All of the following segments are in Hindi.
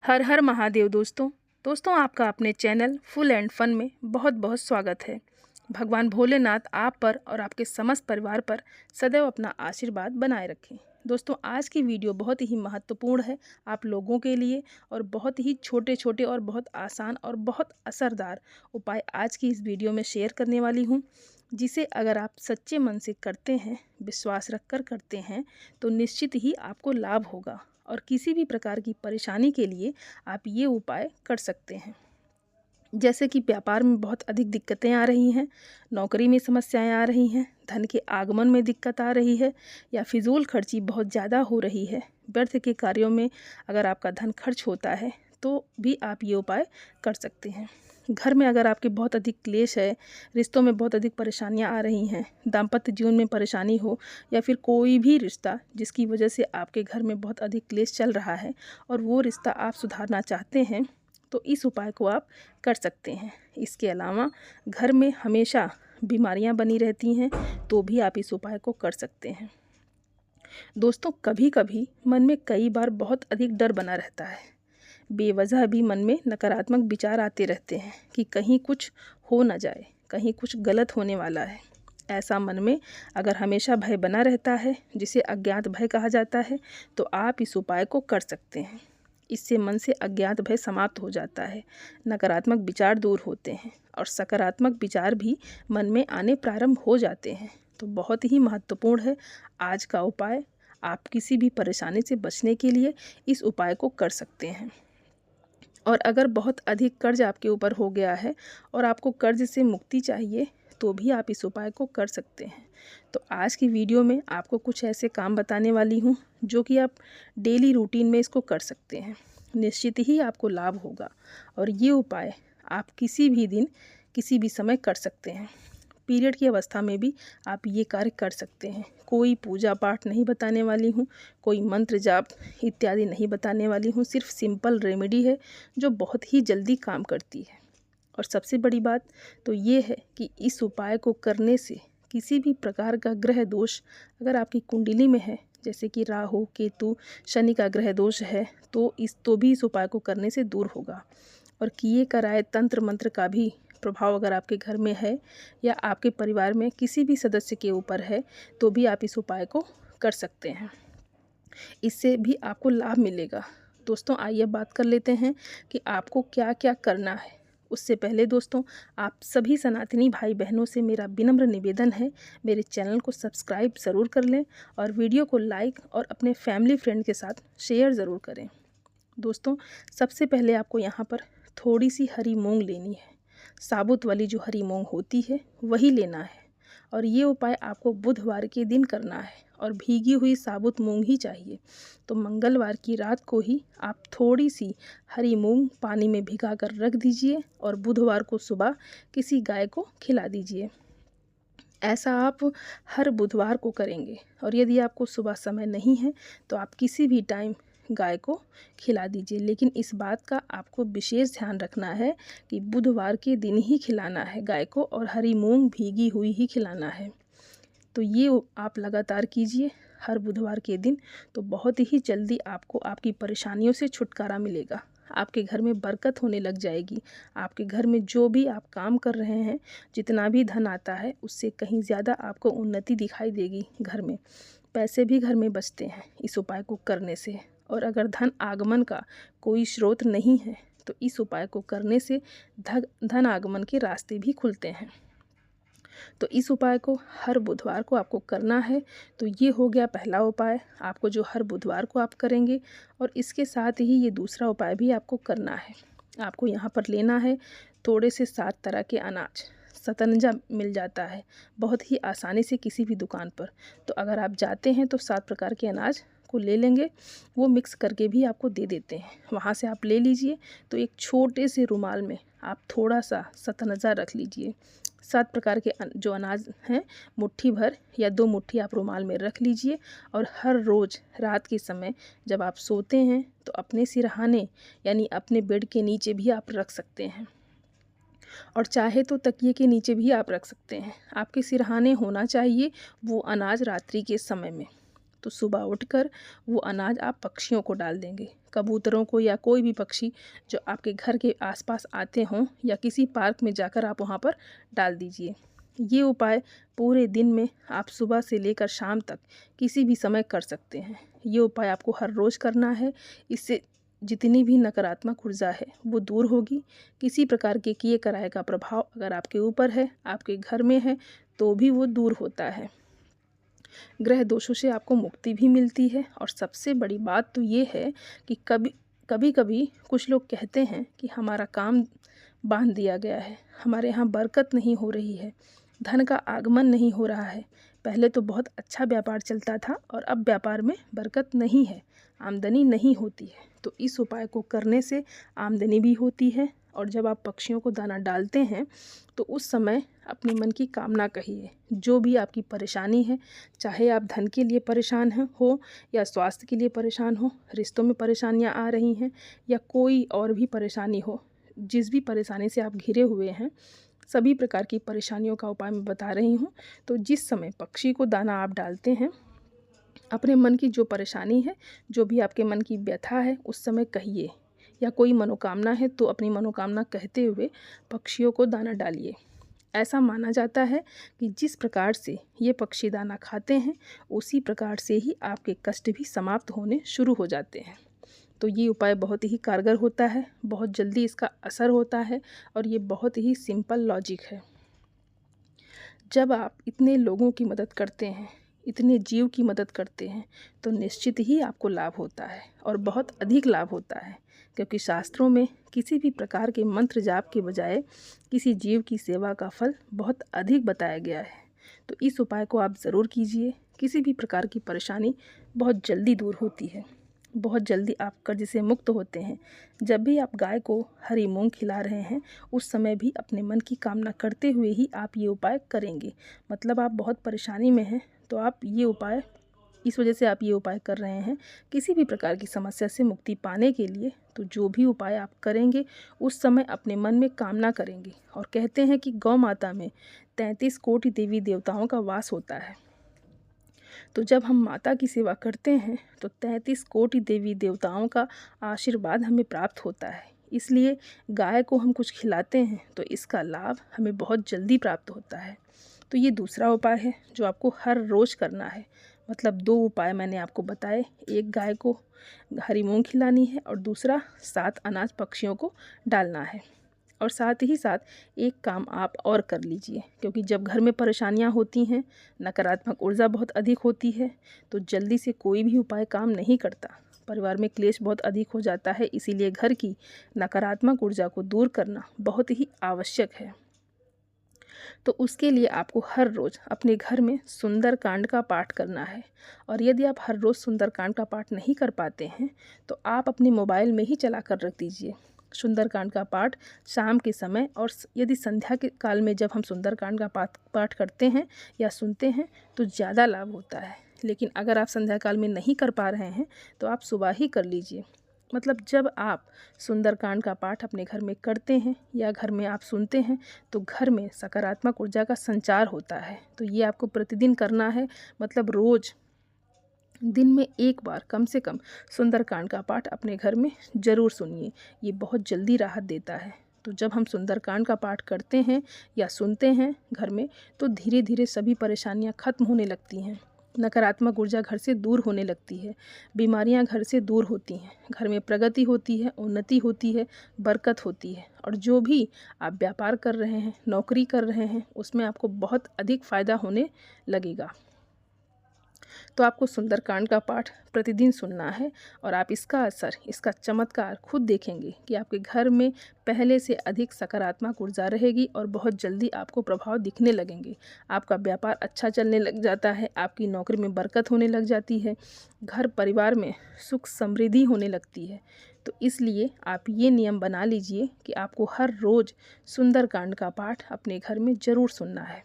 हर हर महादेव दोस्तों आपका अपने चैनल फुल एंड फन में बहुत बहुत स्वागत है। भगवान भोलेनाथ आप पर और आपके समस्त परिवार पर सदैव अपना आशीर्वाद बनाए रखें। दोस्तों आज की वीडियो बहुत ही महत्वपूर्ण है आप लोगों के लिए और बहुत ही छोटे छोटे और बहुत आसान और बहुत असरदार उपाय आज की इस वीडियो में शेयर करने वाली हूँ, जिसे अगर आप सच्चे मन से करते हैं, विश्वास रखकर करते हैं तो निश्चित ही आपको लाभ होगा और किसी भी प्रकार की परेशानी के लिए आप ये उपाय कर सकते हैं। जैसे कि व्यापार में बहुत अधिक दिक्कतें आ रही हैं, नौकरी में समस्याएं आ रही हैं, धन के आगमन में दिक्कत आ रही है या फिजूल खर्ची बहुत ज़्यादा हो रही है, व्यर्थ के कार्यों में अगर आपका धन खर्च होता है तो भी आप ये उपाय कर सकते हैं। घर में अगर आपके बहुत अधिक क्लेश है, रिश्तों में बहुत अधिक परेशानियां आ रही हैं, दाम्पत्य जीवन में परेशानी हो या फिर कोई भी रिश्ता जिसकी वजह से आपके घर में बहुत अधिक क्लेश चल रहा है और वो रिश्ता आप सुधारना चाहते हैं तो इस उपाय को आप कर सकते हैं। इसके अलावा घर में हमेशा बीमारियां बनी रहती हैं तो भी आप इस उपाय को कर सकते हैं। दोस्तों कभी कभी मन में कई बार बहुत अधिक डर बना रहता है, बेवजह भी मन में नकारात्मक विचार आते रहते हैं कि कहीं कुछ हो ना जाए, कहीं कुछ गलत होने वाला है। ऐसा मन में अगर हमेशा भय बना रहता है, जिसे अज्ञात भय कहा जाता है, तो आप इस उपाय को कर सकते हैं। इससे मन से अज्ञात भय समाप्त हो जाता है, नकारात्मक विचार दूर होते हैं और सकारात्मक विचार भी मन में आने प्रारंभ हो जाते हैं। तो बहुत ही महत्वपूर्ण है आज का उपाय। आप किसी भी परेशानी से बचने के लिए इस उपाय को कर सकते हैं। और अगर बहुत अधिक कर्ज आपके ऊपर हो गया है और आपको कर्ज से मुक्ति चाहिए तो भी आप इस उपाय को कर सकते हैं। तो आज की वीडियो में आपको कुछ ऐसे काम बताने वाली हूँ जो कि आप डेली रूटीन में इसको कर सकते हैं, निश्चित ही आपको लाभ होगा। और ये उपाय आप किसी भी दिन किसी भी समय कर सकते हैं। पीरियड की अवस्था में भी आप ये कार्य कर सकते हैं। कोई पूजा पाठ नहीं बताने वाली हूँ, कोई मंत्र जाप इत्यादि नहीं बताने वाली हूँ, सिर्फ सिंपल रेमेडी है जो बहुत ही जल्दी काम करती है। और सबसे बड़ी बात तो ये है कि इस उपाय को करने से किसी भी प्रकार का ग्रह दोष अगर आपकी कुंडली में है, जैसे कि राहु केतु शनि का ग्रह दोष है, तो भी इस उपाय को करने से दूर होगा। और किए कराए तंत्र मंत्र का भी प्रभाव अगर आपके घर में है या आपके परिवार में किसी भी सदस्य के ऊपर है तो भी आप इस उपाय को कर सकते हैं। इससे भी आपको लाभ मिलेगा। दोस्तों आइए बात कर लेते हैं कि आपको क्या क्या करना है। उससे पहले दोस्तों आप सभी सनातनी भाई बहनों से मेरा विनम्र निवेदन है, मेरे चैनल को सब्सक्राइब ज़रूर कर लें और वीडियो को लाइक और अपने फैमिली फ्रेंड के साथ शेयर ज़रूर करें। दोस्तों सबसे पहले आपको यहाँ पर थोड़ी सी हरी मूंग लेनी है, साबुत वाली जो हरी मूंग होती है वही लेना है। और ये उपाय आपको बुधवार के दिन करना है और भीगी हुई साबुत मूंग ही चाहिए। तो मंगलवार की रात को ही आप थोड़ी सी हरी मूंग पानी में भिगा कर रख दीजिए और बुधवार को सुबह किसी गाय को खिला दीजिए। ऐसा आप हर बुधवार को करेंगे। और यदि आपको सुबह समय नहीं है तो आप किसी भी टाइम गाय को खिला दीजिए, लेकिन इस बात का आपको विशेष ध्यान रखना है कि बुधवार के दिन ही खिलाना है गाय को और हरी मूंग भीगी हुई ही खिलाना है। तो ये आप लगातार कीजिए हर बुधवार के दिन, तो बहुत ही जल्दी आपको आपकी परेशानियों से छुटकारा मिलेगा। आपके घर में बरकत होने लग जाएगी। आपके घर में जो भी आप काम कर रहे हैं, जितना भी धन आता है उससे कहीं ज़्यादा आपको उन्नति दिखाई देगी। घर में पैसे भी घर में बचते हैं इस उपाय को करने से। और अगर धन आगमन का कोई स्रोत नहीं है तो इस उपाय को करने से धन आगमन के रास्ते भी खुलते हैं। तो इस उपाय को हर बुधवार को आपको करना है। तो ये हो गया पहला उपाय आपको जो हर बुधवार को आप करेंगे। और इसके साथ ही ये दूसरा उपाय भी आपको करना है। आपको यहाँ पर लेना है थोड़े से 7 तरह के अनाज। शतरंजा मिल जाता है बहुत ही आसानी से किसी भी दुकान पर, तो अगर आप जाते हैं तो 7 प्रकार के अनाज को ले लेंगे, वो मिक्स करके भी आपको दे देते हैं, वहाँ से आप ले लीजिए। तो एक छोटे से रुमाल में आप थोड़ा सा शतरंजा रख लीजिए। 7 प्रकार के जो अनाज हैं मुट्ठी भर या 2 मुट्ठी आप रुमाल में रख लीजिए। और हर रोज़ रात के समय जब आप सोते हैं तो अपने सिरहाने यानी अपने बेड के नीचे भी आप रख सकते हैं, और चाहे तो तकिए के नीचे भी आप रख सकते हैं। आपके सिरहाने होना चाहिए वो अनाज रात्रि के समय में। तो सुबह उठकर वो अनाज आप पक्षियों को डाल देंगे, कबूतरों को या कोई भी पक्षी जो आपके घर के आसपास आते हों, या किसी पार्क में जाकर आप वहाँ पर डाल दीजिए। ये उपाय पूरे दिन में आप सुबह से लेकर शाम तक किसी भी समय कर सकते हैं। ये उपाय आपको हर रोज़ करना है। इससे जितनी भी नकारात्मक ऊर्जा है वो दूर होगी। किसी प्रकार के किए कराए का प्रभाव अगर आपके ऊपर है, आपके घर में है, तो भी वो दूर होता है। ग्रह दोषों से आपको मुक्ति भी मिलती है। और सबसे बड़ी बात तो ये है कि कभी कभी कुछ लोग कहते हैं कि हमारा काम बांध दिया गया है, हमारे यहाँ बरकत नहीं हो रही है, धन का आगमन नहीं हो रहा है। पहले तो बहुत अच्छा व्यापार चलता था और अब व्यापार में बरकत नहीं है, आमदनी नहीं होती है। तो इस उपाय को करने से आमदनी भी होती है। और जब आप पक्षियों को दाना डालते हैं तो उस समय अपने मन की कामना कहिए। जो भी आपकी परेशानी है, चाहे आप धन के लिए परेशान हो या स्वास्थ्य के लिए परेशान हो, रिश्तों में परेशानियां आ रही हैं या कोई और भी परेशानी हो, जिस भी परेशानी से आप घिरे हुए हैं, सभी प्रकार की परेशानियों का उपाय मैं बता रही हूँ। तो जिस समय पक्षी को दाना आप डालते हैं, अपने मन की जो परेशानी है, जो भी आपके मन की व्यथा है, उस समय कहिए। या कोई मनोकामना है तो अपनी मनोकामना कहते हुए पक्षियों को दाना डालिए। ऐसा माना जाता है कि जिस प्रकार से ये पक्षी दाना खाते हैं, उसी प्रकार से ही आपके कष्ट भी समाप्त होने शुरू हो जाते हैं। तो ये उपाय बहुत ही कारगर होता है, बहुत जल्दी इसका असर होता है और ये बहुत ही सिंपल लॉजिक है। जब आप इतने लोगों की मदद करते हैं, इतने जीव की मदद करते हैं, तो निश्चित ही आपको लाभ होता है और बहुत अधिक लाभ होता है। क्योंकि शास्त्रों में किसी भी प्रकार के मंत्र जाप के बजाय किसी जीव की सेवा का फल बहुत अधिक बताया गया है। तो इस उपाय को आप ज़रूर कीजिए। किसी भी प्रकार की परेशानी बहुत जल्दी दूर होती है, बहुत जल्दी आप कर्ज से मुक्त होते हैं। जब भी आप गाय को हरी मूंग खिला रहे हैं, उस समय भी अपने मन की कामना करते हुए ही आप ये उपाय करेंगे। मतलब आप बहुत परेशानी में हैं तो आप ये उपाय, इस वजह से आप ये उपाय कर रहे हैं किसी भी प्रकार की समस्या से मुक्ति पाने के लिए। तो जो भी उपाय आप करेंगे उस समय अपने मन में कामना करेंगे। और कहते हैं कि गौ माता में 33 कोटि देवी देवताओं का वास होता है। तो जब हम माता की सेवा करते हैं तो 33 कोटि देवी देवताओं का आशीर्वाद हमें प्राप्त होता है। इसलिए गाय को हम कुछ खिलाते हैं तो इसका लाभ हमें बहुत जल्दी प्राप्त होता है। तो ये दूसरा उपाय है जो आपको हर रोज़ करना है। मतलब 2 उपाय मैंने आपको बताए, एक गाय को हरी मूंग खिलानी है और दूसरा 7 अनाज पक्षियों को डालना है। और साथ ही साथ एक काम आप और कर लीजिए, क्योंकि जब घर में परेशानियां होती हैं, नकारात्मक ऊर्जा बहुत अधिक होती है, तो जल्दी से कोई भी उपाय काम नहीं करता। परिवार में क्लेश बहुत अधिक हो जाता है। इसीलिए घर की नकारात्मक ऊर्जा को दूर करना बहुत ही आवश्यक है। तो उसके लिए आपको हर रोज़ अपने घर में सुंदरकांड का पाठ करना है। और यदि आप हर रोज़ सुंदरकांड का पाठ नहीं कर पाते हैं तो आप अपने मोबाइल में ही चला कर रख दीजिए सुंदरकांड का पाठ शाम के समय। और यदि संध्या के काल में जब हम सुंदरकांड का पाठ करते हैं या सुनते हैं तो ज़्यादा लाभ होता है। लेकिन अगर आप संध्या काल में नहीं कर पा रहे हैं तो आप सुबह ही कर लीजिए। मतलब जब आप सुंदरकांड का पाठ अपने घर में करते हैं या घर में आप सुनते हैं तो घर में सकारात्मक ऊर्जा का संचार होता है। तो ये आपको प्रतिदिन करना है। मतलब रोज़ दिन में एक बार कम से कम सुंदरकांड का पाठ अपने घर में ज़रूर सुनिए। ये बहुत जल्दी राहत देता है। तो जब हम सुंदरकांड का पाठ करते हैं या सुनते हैं घर में तो धीरे धीरे सभी परेशानियां खत्म होने लगती हैं, नकारात्मक ऊर्जा घर से दूर होने लगती है, बीमारियां घर से दूर होती हैं, घर में प्रगति होती है, उन्नति होती है, बरकत होती है। और जो भी आप व्यापार कर रहे हैं, नौकरी कर रहे हैं, उसमें आपको बहुत अधिक फ़ायदा होने लगेगा। तो आपको सुंदरकांड का पाठ प्रतिदिन सुनना है और आप इसका असर, इसका चमत्कार खुद देखेंगे कि आपके घर में पहले से अधिक सकारात्मक ऊर्जा रहेगी और बहुत जल्दी आपको प्रभाव दिखने लगेंगे। आपका व्यापार अच्छा चलने लग जाता है, आपकी नौकरी में बरकत होने लग जाती है, घर परिवार में सुख समृद्धि होने लगती है। तो इसलिए आप ये नियम बना लीजिए कि आपको हर रोज़ सुंदरकांड का पाठ अपने घर में ज़रूर सुनना है।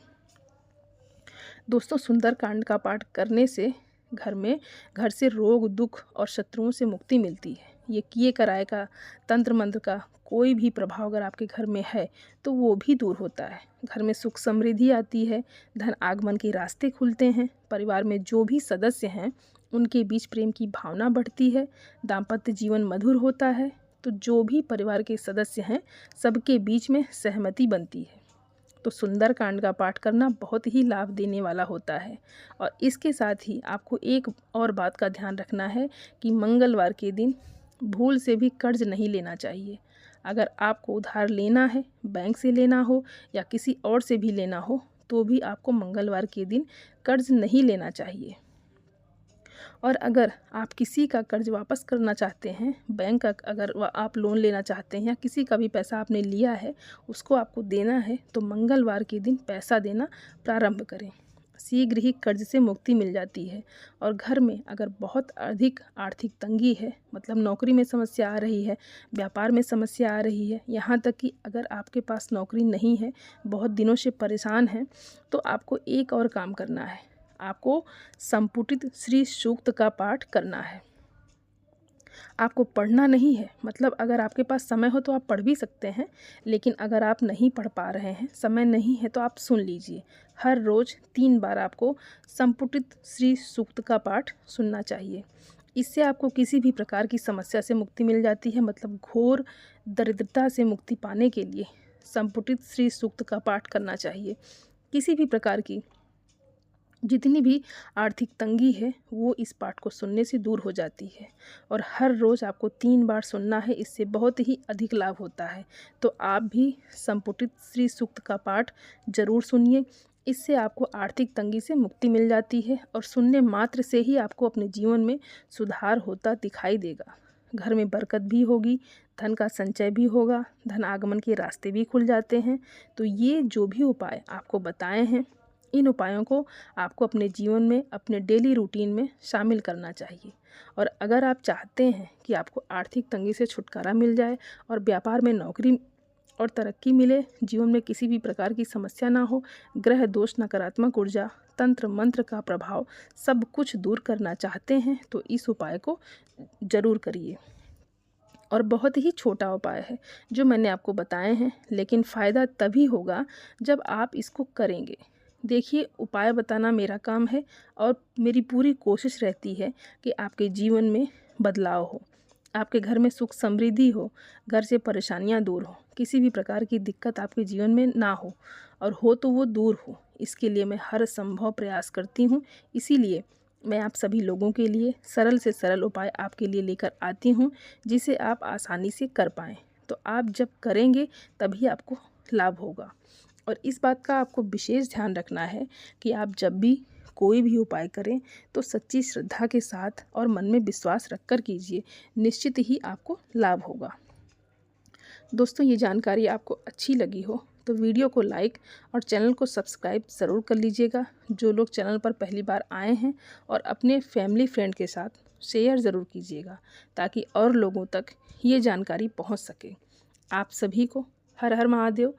दोस्तों, सुंदरकांड का पाठ करने से घर से रोग, दुख और शत्रुओं से मुक्ति मिलती है। ये किए कराए का, तंत्र मंत्र का कोई भी प्रभाव अगर आपके घर में है तो वो भी दूर होता है। घर में सुख समृद्धि आती है, धन आगमन के रास्ते खुलते हैं। परिवार में जो भी सदस्य हैं उनके बीच प्रेम की भावना बढ़ती है, दाम्पत्य जीवन मधुर होता है। तो जो भी परिवार के सदस्य हैं सबके बीच में सहमति बनती है। तो सुंदरकांड का पाठ करना बहुत ही लाभ देने वाला होता है। और इसके साथ ही आपको एक और बात का ध्यान रखना है कि मंगलवार के दिन भूल से भी कर्ज नहीं लेना चाहिए। अगर आपको उधार लेना है, बैंक से लेना हो या किसी और से भी लेना हो, तो भी आपको मंगलवार के दिन कर्ज नहीं लेना चाहिए। और अगर आप किसी का कर्ज वापस करना चाहते हैं, बैंक का अगर आप लोन लेना चाहते हैं या किसी का भी पैसा आपने लिया है उसको आपको देना है, तो मंगलवार के दिन पैसा देना प्रारंभ करें। शीघ्र ही कर्ज से मुक्ति मिल जाती है। और घर में अगर बहुत अधिक आर्थिक तंगी है, मतलब नौकरी में समस्या आ रही है, व्यापार में समस्या आ रही है, यहाँ तक कि अगर आपके पास नौकरी नहीं है, बहुत दिनों से परेशान हैं, तो आपको एक और काम करना है। आपको संपुटित श्री सूक्त का पाठ करना है। आपको पढ़ना नहीं है, मतलब अगर आपके पास समय हो तो आप पढ़ भी सकते हैं, लेकिन अगर आप नहीं पढ़ पा रहे हैं, समय नहीं है, तो आप सुन लीजिए। हर रोज़ 3 बार आपको संपुटित श्री सूक्त का पाठ सुनना चाहिए। इससे आपको किसी भी प्रकार की समस्या से मुक्ति मिल जाती है। मतलब घोर दरिद्रता से मुक्ति पाने के लिए संपुटित श्री सूक्त का पाठ करना चाहिए। किसी भी प्रकार की जितनी भी आर्थिक तंगी है वो इस पाठ को सुनने से दूर हो जाती है। और हर रोज़ आपको 3 बार सुनना है, इससे बहुत ही अधिक लाभ होता है। तो आप भी संपुटित श्री सूक्त का पाठ जरूर सुनिए। इससे आपको आर्थिक तंगी से मुक्ति मिल जाती है और सुनने मात्र से ही आपको अपने जीवन में सुधार होता दिखाई देगा। घर में बरकत भी होगी, धन का संचय भी होगा, धन आगमन के रास्ते भी खुल जाते हैं। तो ये जो भी उपाय आपको बताए हैं, इन उपायों को आपको अपने जीवन में, अपने डेली रूटीन में शामिल करना चाहिए। और अगर आप चाहते हैं कि आपको आर्थिक तंगी से छुटकारा मिल जाए और व्यापार में नौकरी और तरक्की मिले, जीवन में किसी भी प्रकार की समस्या ना हो, ग्रह दोष, नकारात्मक ऊर्जा, तंत्र मंत्र का प्रभाव सब कुछ दूर करना चाहते हैं, तो इस उपाय को ज़रूर करिए। और बहुत ही छोटा उपाय है जो मैंने आपको बताए हैं, लेकिन फ़ायदा तभी होगा जब आप इसको करेंगे। देखिए, उपाय बताना मेरा काम है और मेरी पूरी कोशिश रहती है कि आपके जीवन में बदलाव हो, आपके घर में सुख समृद्धि हो, घर से परेशानियां दूर हो, किसी भी प्रकार की दिक्कत आपके जीवन में ना हो, और हो तो वो दूर हो। इसके लिए मैं हर संभव प्रयास करती हूँ। इसीलिए मैं आप सभी लोगों के लिए सरल से सरल उपाय आपके लिए लेकर आती हूँ, जिसे आप आसानी से कर पाएँ। तो आप जब करेंगे तभी आपको लाभ होगा। और इस बात का आपको विशेष ध्यान रखना है कि आप जब भी कोई भी उपाय करें तो सच्ची श्रद्धा के साथ और मन में विश्वास रखकर कीजिए, निश्चित ही आपको लाभ होगा। दोस्तों, ये जानकारी आपको अच्छी लगी हो तो वीडियो को लाइक और चैनल को सब्सक्राइब ज़रूर कर लीजिएगा। जो लोग चैनल पर पहली बार आए हैं, और अपने फैमिली फ्रेंड के साथ शेयर ज़रूर कीजिएगा, ताकि और लोगों तक ये जानकारी पहुंच सके। आप सभी को हर हर महादेव।